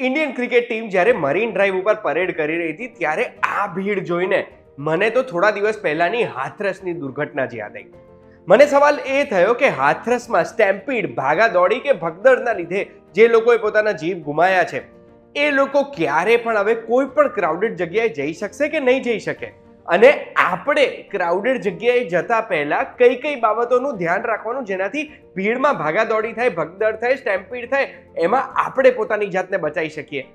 Indian cricket team જ્યારે marine drive ઉપર parade કરી રહી હતી ત્યારે આ ભીડ જોઈને મને તો થોડા દિવસ પહેલાની હાથરસની દુર્ઘટના જ યાદ આવી. મને સવાલ એ થયો કે હાથરસમાં સ્ટેમ્પીડ, ભાગાદોડી કે ભગદડના લીધે જે લોકોએ પોતાના જીવ ગુમાયા છે એ લોકો ક્યારે પણ હવે કોઈ પણ ક્રાઉડેડ જગ્યાએ જઈ શકશે કે નહીં જઈ શકે, અને આપણે ક્રાઉડેડ જગ્યાએ જતા પહેલા કઈ કઈ બાબતોનું ધ્યાન રાખવાનું જેનાથી ભીડમાં ભાગાદોડી થાય, ભગદડ થાય, સ્ટેમ્પીડ થાય, એમાં આપણે પોતાની જાતને બચાવી શકીએ.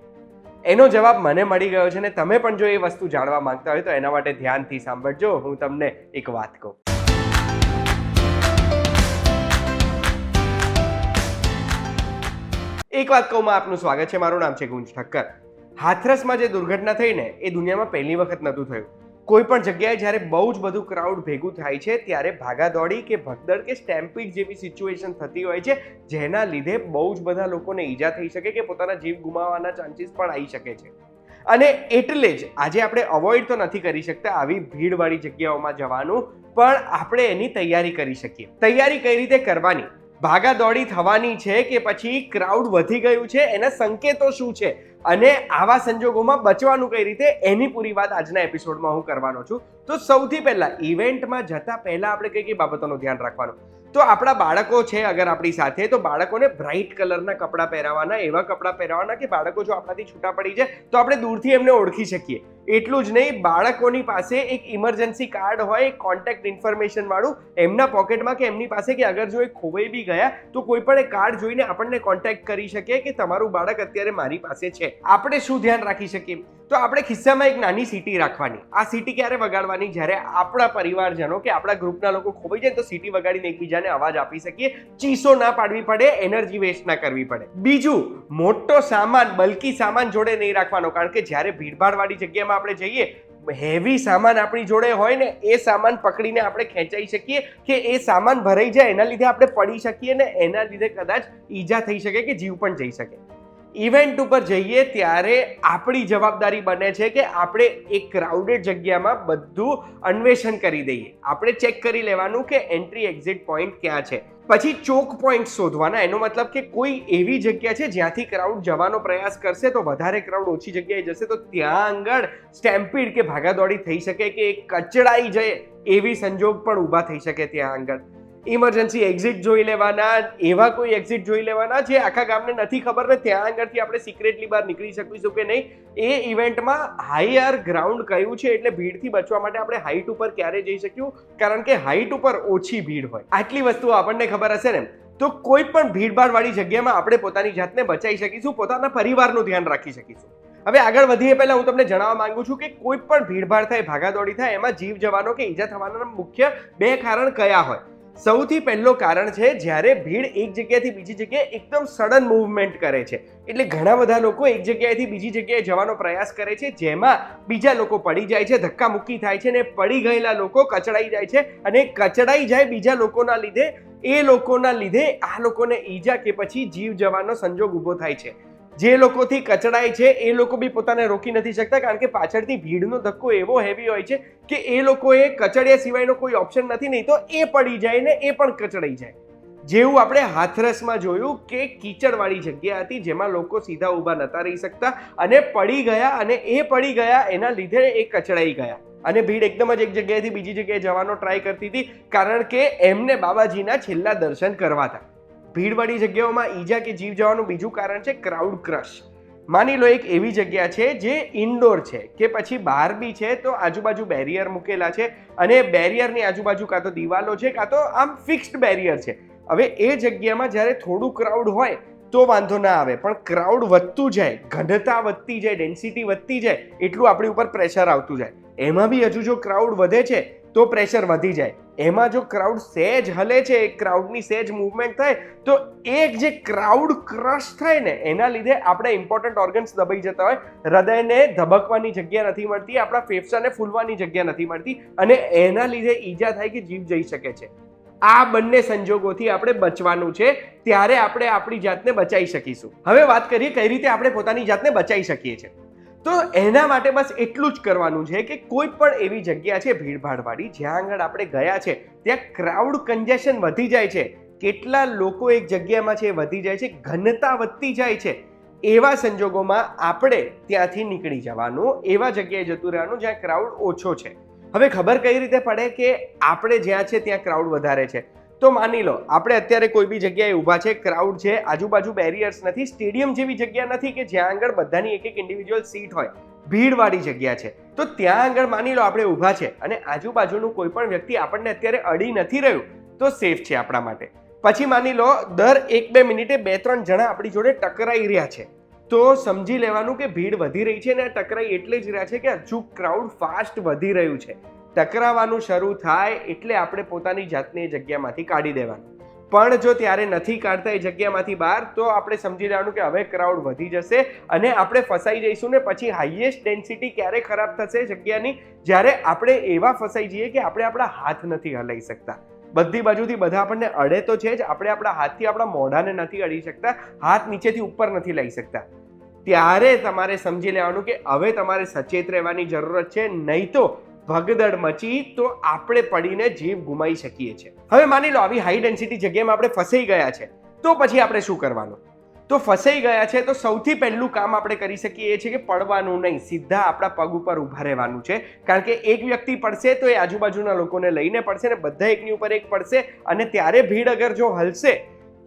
એનો જવાબ મને મળી ગયો છે, ને તમે પણ જો એ વસ્તુ જાણવા માંગતા હોય તો એના માટે ધ્યાનથી સાંભળજો. હું તમને એક વાત કહું. એક વાત કહું, આપનું સ્વાગત છે. મારું નામ છે ગુંજ ઠક્કર. હાથરસમાં જે દુર્ઘટના થઈ ને એ દુનિયામાં પહેલી વખત નહોતું થયું. કોઈ પણ જગ્યાએ જ્યારે બહુ જ બધું ક્રાઉડ ભેગું થાય છે ત્યારે ભાગાદોડી કે ભગદડ કે સ્ટેમ્પીડ જેવી સિચ્યુએશન થતી હોય છે, જેના લીધે બહુ જ બધા લોકોને ઈજા થઈ શકે કે પોતાના જીવ ગુમાવવાના ચાન્સીસ પણ આવી શકે છે. અને એટલે જ આજે આપણે અવોઇડ તો નથી કરી શકતા આવી ભીડવાળી જગ્યાઓમાં જવાનું, પણ આપણે એની તૈયારી કરી શકીએ. તૈયારી કઈ રીતે કરવાની? ભાગાદોડી થવાની છે કે પછી ક્રાઉડ વધી ગયું છે, એના સંકેતો શું છે, અને આવા સંજોગોમાં બચવાનું કઈ રીતે, એની પૂરી વાત આજના એપિસોડમાં હું કરવાનો છું. તો સૌથી પહેલા ઇવેન્ટમાં જતા પહેલા આપણે કઈ કઈ બાબતોનું ધ્યાન રાખવાનું? તો આપણા બાળકો છે અગર આપણી સાથે, તો બાળકોને બ્રાઇટ કલરના કપડાં પહેરાવવાના, એવા કપડાં પહેરાવવાના કે બાળકો જો આપણાથી છૂટા પડી જાય તો આપણે દૂરથી એમને ઓળખી શકીએ. એટલું જ નહીં, બાળકોની પાસે એક ઇમરજન્સી કાર્ડ હોય, કોન્ટેક્ટ ઇન્ફોર્મેશન વાળું એમના પોકેટમાં કે એમની પાસે, કે અગર જો એ ખોવાઈ બી ગયા તો કોઈ પણ એ કાર્ડ જોઈને આપણને કોન્ટેક્ટ કરી શકે કે તમારું બાળક અત્યારે મારી પાસે છે. આપણે શું ધ્યાન રાખી શકીએ? તો આપણે ખિસ્સામાં એક નાની સીટી રાખવાની. આ સીટી ક્યારે વગાડવાની? જ્યારે આપણા પરિવારજનો કે આપણા ગ્રુપના લોકો ખોવાઈ જાય તો સીટી વગાડીને એકબીજાને અવાજ આપી શકીએ. ચીસો ના પાડવી પડે, એનર્જી વેસ્ટ ના કરવી પડે. બીજું, મોટો સામાન, બલ્કી સામાન જોડે નહીં રાખવાનો, કારણ કે જ્યારે ભીડભાડવાળી જગ્યામાં આપણે જઈએ, હેવી સામાન આપણી જોડે હોય ને, એ સામાન પકડીને આપણે ખેંચાઈ શકીએ કે એ સામાન ભરાઈ જાય, એના લીધે આપણે પડી શકીએ ને એના લીધે કદાચ ઈજા થઈ શકે કે જીવ પણ જઈ શકે. ઇવેન્ટ ઉપર જઈએ ત્યારે આપણી જવાબદારી બને છે કે આપણે એક ક્રાઉડેડ જગ્યામાં બધું અન્વેષણ કરી દઈએ. આપણે ચેક કરી લેવાનું કે એન્ટ્રી એક્ઝિટ પોઈન્ટ ક્યાં છે. પછી ચોક પોઈન્ટ શોધવાના. એનો મતલબ કે કોઈ એવી જગ્યા છે જ્યાંથી ક્રાઉડ જવાનો પ્રયાસ કરશે તો વધારે ક્રાઉડ ઓછી જગ્યાએ જશે તો ત્યાં આગળ સ્ટેમ્પીડ કે ભાગાદોડી થઈ શકે કે કચડાઈ જાય એવી સંજોગ પણ ઊભા થઈ શકે. ત્યાં આગળ ઇમરજન્સી એક્ઝિટ જોઈ લેવાના, એવા કોઈ એક્ઝિટ જોઈ લેવાના જે આખા ગામને નથી ખબર ને ત્યાં આગળથી આપણે સિક્રેટલી બહાર નીકળી શકીશું કે નહીં. એ ઇવેન્ટમાં હાયર ગ્રાઉન્ડ કયું છે, એટલે ભીડથી બચવા માટે આપણે હાઈટ ઉપર ક્યારે જઈ શક્યું, કારણ કે હાઈટ ઉપર ઓછી ભીડ હોય. આટલી વસ્તુઓ આપણને ખબર હશે ને, તો કોઈ પણ ભીડભાડવાળી જગ્યામાં આપણે પોતાની જાતને બચાવી શકીશું, પોતાના પરિવારનું ધ્યાન રાખી શકીશું. હવે આગળ વધીએ પહેલા હું તમને જણાવવા માંગુ છું કે કોઈ પણ ભીડભાડ થાય, ભાગાદોડી થાય, એમાં જીવ જવાનો કે ઈજા થવાના મુખ્ય બે કારણ કયા હોય? સૌથી પહેલો કારણ છે જ્યારે ભીડ એક જગ્યાએથી બીજી જગ્યાએ એકદમ સડન મૂવમેન્ટ કરે છે. એટલે ઘણા બધા લોકો એક જગ્યાએથી બીજી જગ્યાએ જવાનો પ્રયાસ કરે છે, જેમાં બીજા લોકો પડી જાય છે, ધક્કા મુક્કી થાય છે, ને પડી ગયેલા લોકો કચડાઈ જાય છે, અને કચડાઈ જાય બીજા લોકોના લીધે, એ લોકોના લીધે આ લોકોને ઈજા કે પછી જીવ જવાનો સંજોગ ઊભો થાય છે. જે લોકોથી કચડાય છે એ લોકો બી પોતાને રોકી નથી શકતા, કારણ કે પાછળથી ભીડનો ધક્કો એવો હેવી હોય છે કે એ લોકોએ કચડ્યા સિવાયનો કોઈ ઓપ્શન નથી, નહીં તો એ પડી જાય ને એ પણ કચડાઈ જાય. જેવું આપણે હાથરસમાં જોયું કે કીચડવાળી જગ્યા હતી જેમાં લોકો સીધા ઊભા નતા રહી શકતા અને પડી ગયા, અને એ પડી ગયા એના લીધે એ કચડાઈ ગયા, અને ભીડ એકદમ જ એક જગ્યાએથી બીજી જગ્યાએ જવાનો ટ્રાય કરતી હતી, કારણ કે એમને બાબાજીના છેલ્લા દર્શન કરવા હતા. ભીડવાળી જગ્યાઓમાં ઈજા કે જીવ જવાનું બીજું કારણ છે ક્રાઉડ ક્રશ. માની લો એક એવી જગ્યા છે જે ઇન્ડોર છે કે પછી બહાર બી છે, તો આજુબાજુ બેરિયર મૂકેલા છે, અને બેરિયરની આજુબાજુ કાં તો દિવાલો છે કાં તો આમ ફિક્સ્ડ બેરિયર છે. હવે એ જગ્યામાં જ્યારે થોડું ક્રાઉડ હોય તો વાંધો ના આવે, પણ ક્રાઉડ વધતું જાય, ઘનતા વધતી જાય, ડેન્સિટી વધતી જાય, એટલું આપણી ઉપર પ્રેશર આવતું જાય. એમાં બી હજુ જો ક્રાઉડ વધે છે તો પ્રેશર વધી જાય. એમાં જો ક્રાઉડ સહેજ હલે છે, ક્રાઉડની સહેજ મૂવમેન્ટ થાય તો એક જે ક્રાઉડ ક્રશ થાય ને એના લીધે આપણે ઇમ્પોર્ટન્ટ ઓર્ગન્સ દબાઈ જતા હોય. હૃદયને ધબકવાની જગ્યા નથી મળતી, આપણા ફેફસાને ફૂલવાની જગ્યા નથી મળતી, અને એના લીધે ઈજા થાય કે જીવ જઈ શકે છે. આ બંને સંજોગોથી આપણે બચવાનું છે, ત્યારે આપણે આપણી જાતને બચાવી શકીશું. હવે વાત કરીએ કઈ રીતે આપણે પોતાની જાતને બચાવી શકીએ છીએ. તો એના માટે બસ એટલું જ કરવાનું છે કે કોઈ પણ એવી જગ્યા છે ભીડભાડવાળી જ્યાં આગળ આપણે ગયા છે ત્યાં ક્રાઉડ કન્જેશન વધી જાય છે, કેટલા લોકો એક જગ્યામાં છે વધી જાય છે, ઘનતા વધતી જાય છે, એવા સંજોગોમાં આપણે ત્યાંથી નીકળી જવાનું, એવા જગ્યાએ જતું રહેવાનું જ્યાં ક્રાઉડ ઓછો છે. હવે ખબર કઈ રીતે પડે કે આપણે જ્યાં છે ત્યાં ક્રાઉડ વધારે છે? તો માની લો આપણે અત્યારે કોઈ બી જગ્યાએ ઊભા છે, ક્રાઉડ છે, આજુબાજુ બેરિયર્સ નથી, સ્ટેડિયમ જેવી જગ્યા નથી કે જ્યાં આગળ બધાની એક એક ઇન્ડિવિજ્યુઅલ સીટ હોય, ભીડવાળી જગ્યા છે. તો ત્યાં આગળ માની લો આપણે ઊભા છે અને આજુબાજુનું કોઈ પણ વ્યક્તિ આપણને અત્યારે અડી નથી રહ્યું, તો સેફ છે આપણા માટે. પછી માની લો દર 1-2 મિનિટે 2-3 જણા આપણી જોડે ટકરાઈ રહ્યા છે, તો સમજી લેવાનું કે ભીડ વધી રહી છે અને ટકરાઈ એટલે જ રહ્યા છે કે હજુ ક્રાઉડ ફાસ્ટ વધી રહ્યું છે. ટકરાવાનું શરૂ થાય એટલે આપણે પોતાની જાતને એ જગ્યામાંથી કાઢી દેવાનું. પણ જો ત્યારે નથી કાઢતા એ જગ્યામાંથી બહાર, તો આપણે સમજી લેવાનું કે હવે ક્રાઉડ વધી જશે અને આપણે ફસાઈ જઈશું. ને પછી હાઈએસ્ટ ડેન્સિટી ક્યારે ખરાબ થશે જગ્યાની? જ્યારે આપણે એવા ફસાઈ જઈએ કે આપણે આપણા હાથ નથી હલાવી શકતા. બધી બાજુથી બધા આપણને અડે તો છે જ, આપણે આપણા હાથથી આપણા મોઢાને નથી અડી શકતા, હાથ નીચેથી ઉપર નથી લઈ શકતા. ત્યારે તમારે સમજી લેવાનું કે હવે તમારે સચેત રહેવાની જરૂરત છે, નહીં તો ભગદડ મચી તો આપણે પડીને જીવ ગુમાવી શકીએ છીએ. હવે માની લો આવી હાઈ ડેન્સિટી જગ્યામાં આપણે ફસાઈ ગયા છે, તો પછી આપણે શું કરવાનું? તો ફસાઈ ગયા છે તો સૌથી પહેલું કામ આપણે કરી શકીએ એ છે કે પડવાનું નહીં, સીધા આપણા પગ ઉપર ઊભા રહેવાનું છે. કારણ કે એક વ્યક્તિ પડશે તો એ આજુબાજુના લોકોને લઈને પડશે ને બધા એકની ઉપર એક પડશે અને ત્યારે ભીડ અગર જો હલશે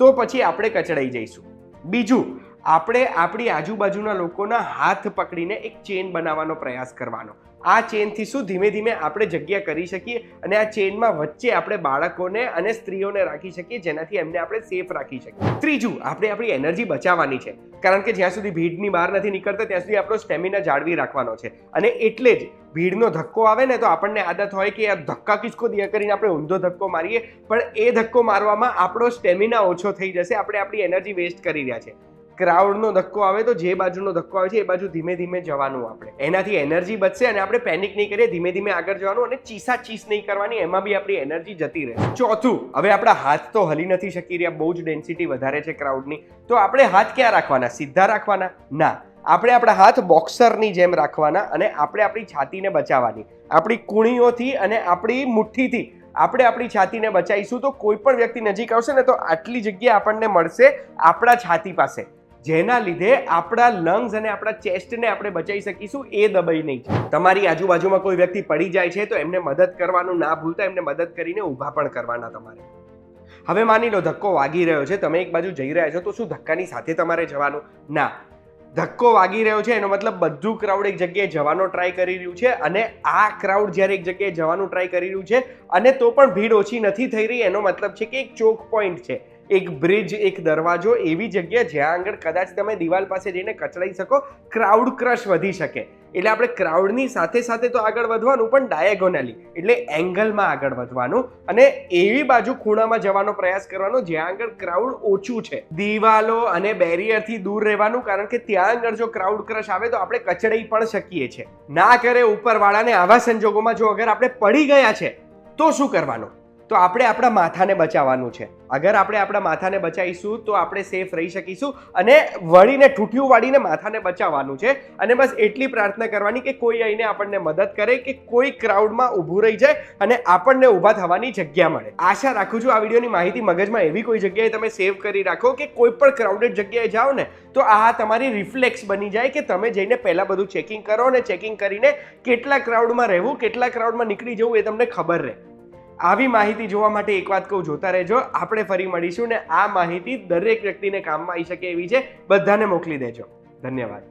તો પછી આપણે કચડાઈ જઈશું. બીજું, આપણે આપણી આજુબાજુના લોકોના હાથ પકડીને એક ચેન બનાવવાનો પ્રયાસ કરવાનો. આ ચેનથી શું ધીમે ધીમે આપણે જગ્યા કરી શકીએ અને આ ચેનમાં વચ્ચે આપણે બાળકોને અને સ્ત્રીઓને રાખી શકીએ, જેનાથી એમને આપણે સેફ રાખી શકીએ. ત્રીજું, આપણે આપણી એનર્જી બચાવવાની છે, કારણ કે જ્યાં સુધી ભીડની બહાર નથી નીકળતા ત્યાં સુધી આપણો સ્ટેમિના જાળવી રાખવાનો છે. અને એટલે જ ભીડનો ધક્કો આવે ને તો આપણને આદત હોય કે આ ધક્કા કિસકો દિયા કરીને આપણે ઊંધો ધક્કો મારીએ, પણ એ ધક્કો મારવામાં આપણો સ્ટેમિના ઓછો થઈ જશે, આપણે આપણી એનર્જી વેસ્ટ કરી રહ્યા છે. ક્રાઉડનો ધક્કો આવે તો જે બાજુનો ધક્કો આવે છે એ બાજુ ધીમે ધીમે જવાનું, આપણે એનાથી એનર્જી બચશે અને આપણે પેનિક નહીં કરીએ, ધીમે ધીમે આગળ જવાનું અને ચીસ નહીં કરવાની, એમાં બી આપણી એનર્જી જતી રહે. ચોથું, હવે આપણા હાથ તો હલી નથી શકી રહ્યા, બહુ જ ડેન્સિટી વધારે છે ક્રાઉડની, તો આપણે હાથ ક્યાં રાખવાના? સીધા રાખવાના? ના, આપણે આપણા હાથ બોક્સરની જેમ રાખવાના અને આપણે આપણી છાતીને બચાવવાની. આપણી કુણીઓથી અને આપણી મુઠ્ઠીથી આપણે આપણી છાતીને બચાવીશું તો કોઈ પણ વ્યક્તિ નજીક આવશે ને તો આટલી જગ્યા આપણને મળશે આપણા છાતી પાસે, જેના લીધે આપણા લંગ્સ અને આપણા ચેસ્ટને આપણે બચાવી શકીશું, એ દબાઈ નહીં છે. તમારી આજુબાજુમાં કોઈ વ્યક્તિ પડી જાય છે તો એમને મદદ કરવાનું ના ભૂલતા, એમને મદદ કરીને ઊભા પણ કરવાના તમારે. હવે માની લો ધક્કો વાગી રહ્યો છે, તમે એક બાજુ જઈ રહ્યા છો, તો શું ધક્કાની સાથે તમારે જવાનું? ના, ધક્કો વાગી રહ્યો છે એનો મતલબ બધું ક્રાઉડ એક જગ્યાએ જવાનો ટ્રાય કરી રહ્યું છે અને આ ક્રાઉડ જ્યારે એક જગ્યાએ જવાનું ટ્રાય કરી રહ્યું છે અને તો પણ ભીડ ઓછી નથી થઈ રહી, એનો મતલબ છે કે એક ચોક પોઈન્ટ છે, એક બ્રિજ, એક દરવાજો, એવી જગ્યા જ્યાં આગળ કદાચ તમે દિવાલ પાસે જઈને કચડાઈ શકો, ક્રાઉડ ક્રશ વધી શકે. એટલે આપણે ક્રાઉડની સાથે સાથે તો આગળ વધવાનું, પણ ડાયાગોનલી એટલે એંગલમાં આગળ વધવાનું અને એવી બાજુ ખૂણામાં જવાનો પ્રયાસ કરવાનો જ્યાં આગળ ક્રાઉડ ઓછું છે. દિવાલો અને બેરિયરથી દૂર રહેવાનું, કારણ કે ત્યાં આગળ જો ક્રાઉડ ક્રશ આવે તો આપણે કચડાઈ પણ શકીએ છીએ. ના કરે ઉપરવાળાને. આવા સંજોગોમાં જો અગર આપણે પડી ગયા છે તો શું કરવાનું? તો આપણે આપણા માથાને બચાવવાનું છે. અગર આપણે આપણા માથાને બચાવીશું તો આપણે સેફ રહી શકીશું અને વળીને ઠૂઠિયું વાળીને માથાને બચાવવાનું છે. અને બસ એટલી પ્રાર્થના કરવાની કે કોઈ આવીને આપણને મદદ કરે, કે કોઈ ક્રાઉડમાં ઊભું રહી જાય અને આપણને ઊભા થવાની જગ્યા મળે. આશા રાખું છું આ વિડીયોની માહિતી મગજમાં એવી કોઈ જગ્યાએ તમે સેવ કરી રાખો કે કોઈ પણ ક્રાઉડેડ જગ્યાએ જાઓ ને તો આ તમારી રિફ્લેક્સ બની જાય કે તમે જઈને પહેલા બધું ચેકિંગ કરો અને ચેકિંગ કરીને કેટલા ક્રાઉડમાં રહેવું, કેટલા ક્રાઉડમાં નીકળી જવું એ તમને ખબર રહે. આવી માહિતી જોવા માટે એક વાત કહું, જોતા રહેજો. આપણે ફરી મળીશું ને આ માહિતી દરેક વ્યક્તિને કામમાં આવી શકે એવી છે, બધાને મોકલી દેજો. ધન્યવાદ.